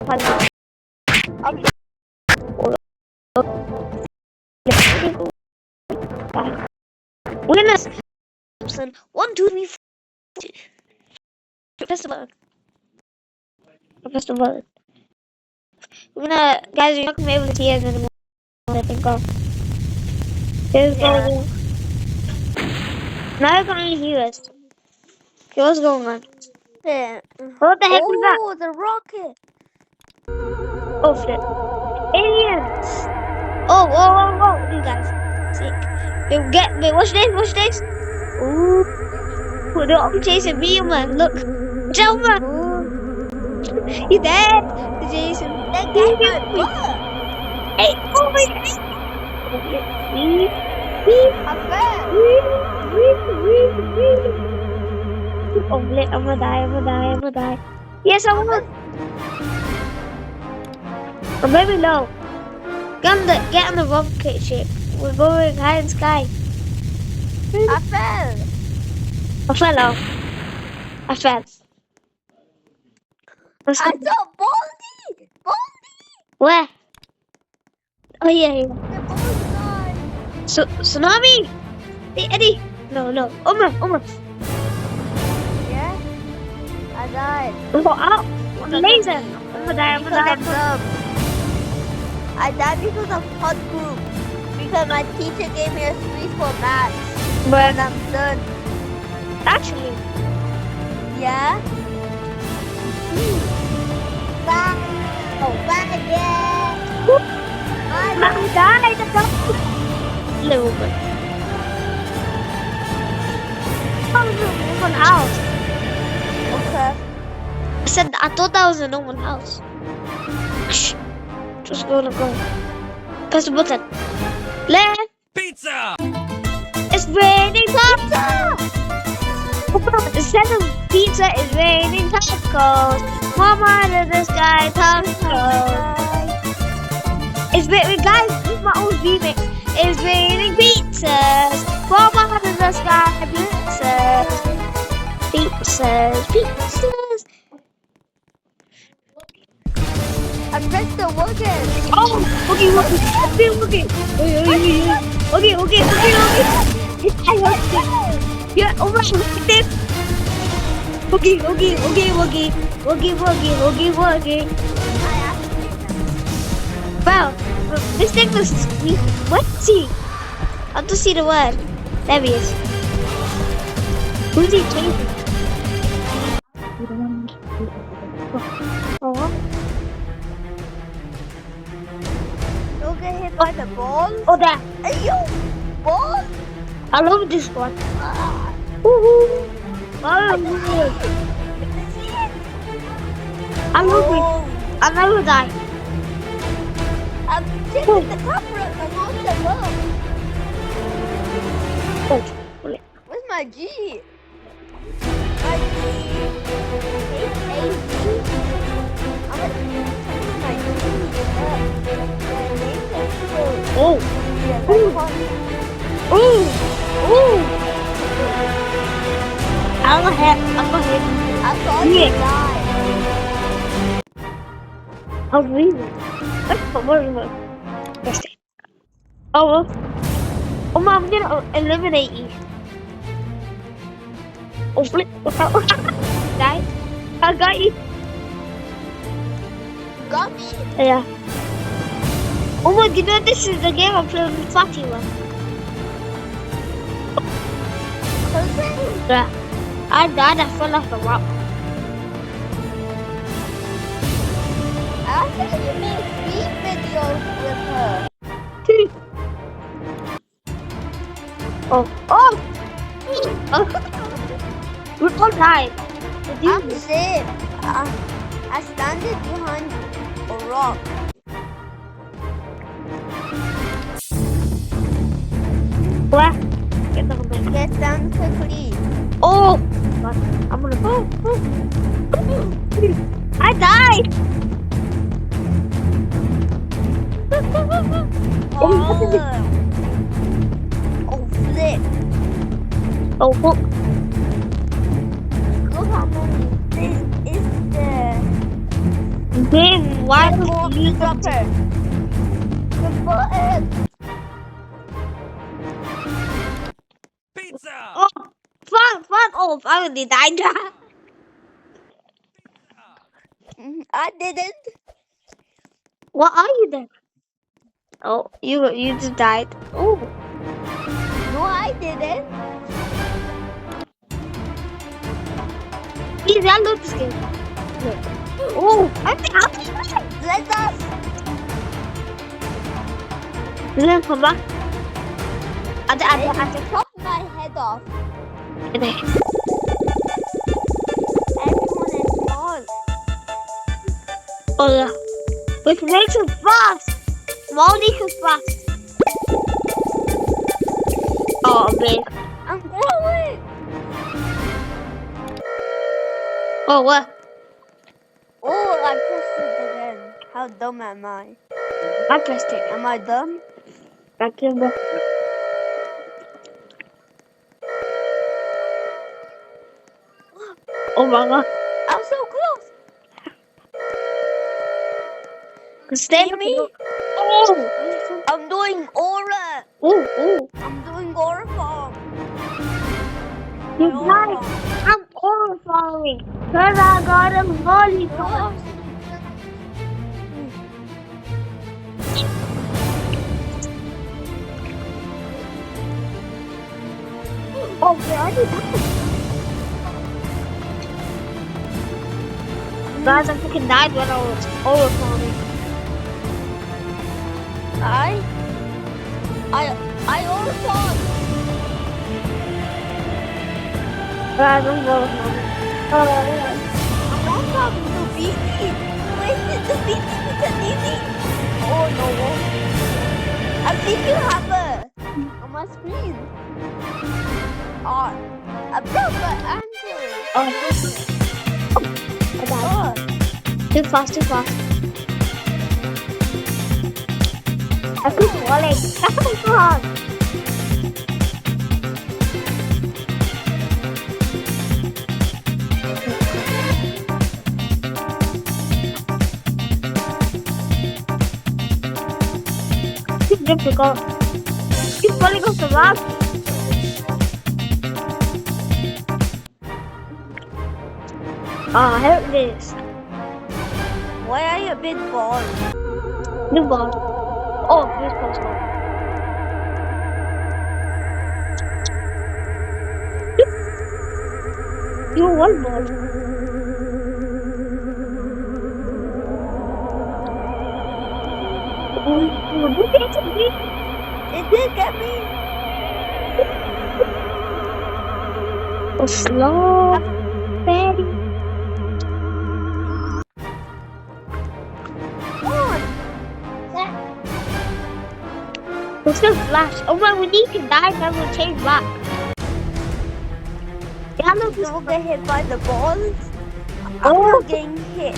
Okay. We're gonna listen. 1, 2, 3, 4. Press the button. Press the button. We're gonna, guys, you're not gonna be able to see us anymore. I think. Here's Yeah. going. Now you can only hear us. Okay, what's going on? Yeah. What the heck was that? Oh, the rocket. Oh flip. Aliens! Oh, whoa, whoa, whoa. These guys. Sick. Wait, watch this. Ooh. They're all chasing me, man. Look. Watch out, man. You dead. Jason. That guy's my butt. Hey, oh my god. Oh, flip. Wee. I fell. Oh, flip. I'm gonna die. Yes, I'm very low. Get on the rocket ship. We're going high in sky. I fell. I fell off. I fell. Let's I go. saw Baldy. Where? Oh yeah. The Baldy guy. Tsunami. Hey, Eddie. No. Umar. Yeah. I died. Go out. Laser. I'm gonna die. Because of them. I died because of hot group. Because my teacher gave me a 3 for maths. But And I'm done. actually, Yeah. Bye. Oh, bye again. I'm gonna die. Little bit. That was a normal house. Okay. I thought that was a normal house. Just gonna go. Press the button. Left. Pizza! It's raining tacos. Instead of pizza, it's raining tacos. Mama in the sky tacos. It's raining, guys. This is my own remix. It's raining pizzas. Mama in the sky pizzas. I pressed the wagon. Oh, okay. Okay. I lost it. Yeah, oh my God, this. Okay. Wow, this thing was what's I have to see the word. There he is. Who's he chasing? Oh. Don't get hit by the ball. Oh, there. Hey, you ball. I love this one. Ah. Woohoo! I'm hungry. I'll never die. I'm checking the camera. I'm on the road. Oh, Where's my G? My G. H-A-G. I'm gonna check my G. oh, Yeah, ooh. I'm gonna hit. I saw you die. I'll leave it. That's not very much. Yes. Oh, well. Oh, Mom, I'm gonna eliminate you. Oh, flip. Die. I got you. Got me? Yeah. Oh my god, this is the game I'm playing with Fatima. Yeah. I died, I fell off the rock. I think you made 3 videos with her. Oh. We all died. I'm safe. I standing behind a rock. Where? Get down quickly. Oh! God, I'm gonna go. I died! Oh, flip. Oh, fuck. Look how many this is there. Then why Let's don't go up you this upper. The button. Pizza! Oh, fun. Oh, finally died. I didn't. What are you then? Oh, you just died. Oh, No, I didn't. please, I love this game. Look. Oh, I'm Let us. Then come back. They chop my head off. Everyone is small. Oh yeah. Which makes it fast. Molly is fast. Oh man. I'm growing. Oh what? Oh, I pressed it again. How dumb am I? I pressed it. Am I dumb? I killed it. Oh my god. I'm so close. Stay See with me? the Oh. I'm doing aura. Oh. I'm doing aura farm. You My aura died. farm. I'm horrifying. Cause I got a molly Oh, Oh, where are you? Guys, I fucking died when I was overflowing. I aura farm. Guys, I'm overflowing. I'm not talking to BT. Wait, to BT because easy. Oh no. I think you have a on my screen. Oh, I broke my ankle. Oh, I died. Oh, Too fast. I keep falling. Oh god. Keep difficult. Keep falling off the map. Help this. why are you a big ball? New ball. Oh, this ball's gone. You're one ball. Oh, look at me. It did get me. Oh, slow. Steady. On. It's gonna flash. Oh man, we need to die, then we'll change back. Yeah, look, this Don't get hit by the balls. I'm Oh. not getting hit.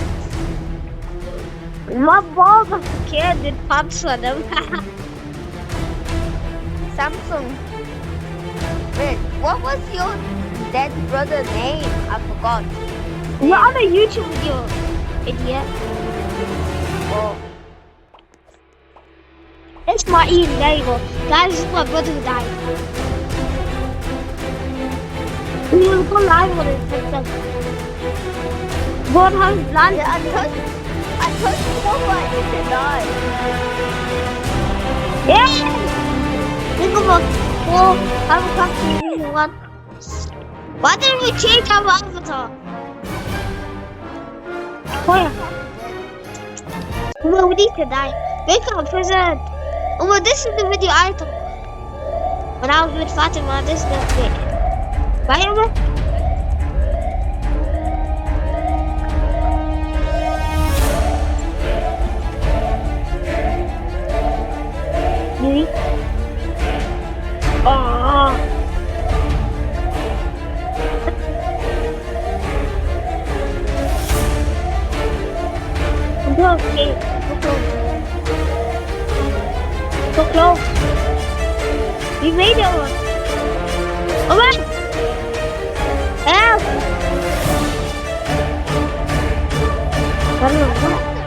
my balls are scared with pumps on them. Samsung. Wait, what was your dead brother name? I forgot. We're on a YouTube video, idiot. Oh. It's my Ian, there you go. Guys, this is my brother who died. We will go live on it. God has land. Yeah, I touched someone to die. Yeah! Think about have a country one. Why didn't we change our avatar? Oh yeah. We need to die. Wake up, present. Oh, well, this is the video I took. When I was with Fatima, this is the video. Bye, Umar. Yuri. Oh. Okay. So close. We made it one. Oh man! Help! I don't know.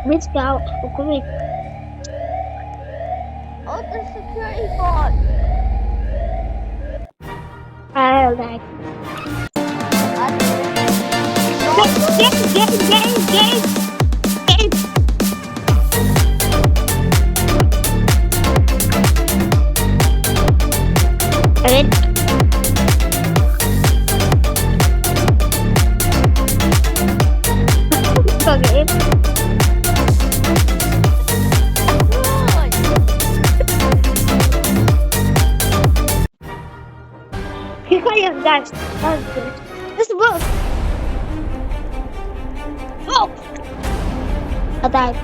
Let's go. Oh, come here. Oh, the security guard. I'll die. Game. I mean, okay. Here I am, guys. That was good. This move. Oh! I died.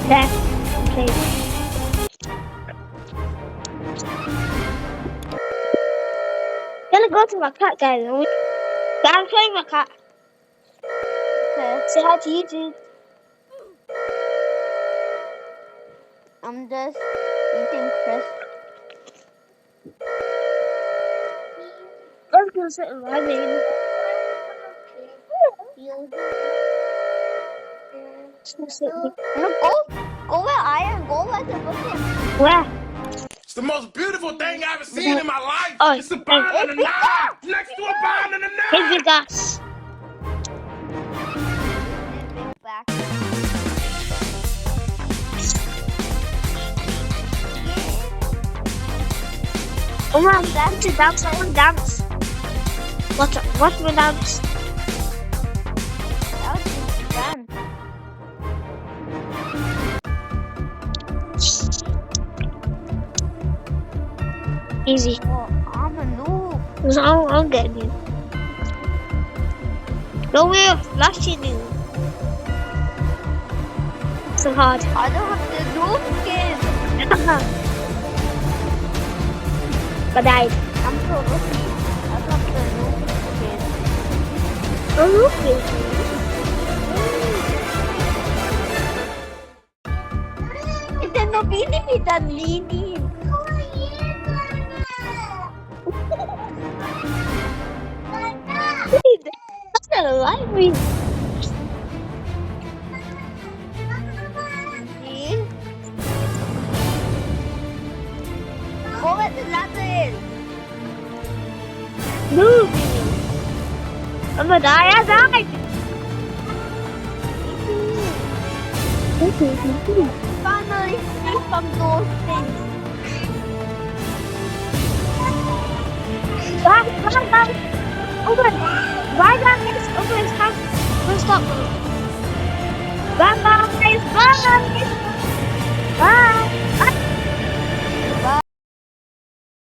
There. Okay. Gonna go to my cat, guys. I'm showing my cat. Okay. Say hi to YouTube. I'm just eating crisps. I'm gonna sit in my name. No, go where I am. Go where the book is. Where? It's the most beautiful thing I've ever seen in my life. Oh, It's a barn and a nine. Next to a barn and a Hey, nine. big ass. Back. Umar, dance to dance. I want to dance. What's my dance? That was just fun. Easy. Oh, I'm a noob. So I'm getting you. No way of flashing you. So hard. I don't have the noob skin. But I died. I'm so lucky. I don't have the noob skin. Oh, look. Ito no binibitan lini. That's not a library. See? Go where the ladder is. Move. I'm gonna die. I died. Finally free from those things. Bye. Open. Bye, guys. Open. Stop. Stop. Bye, guys. Bye. Bye.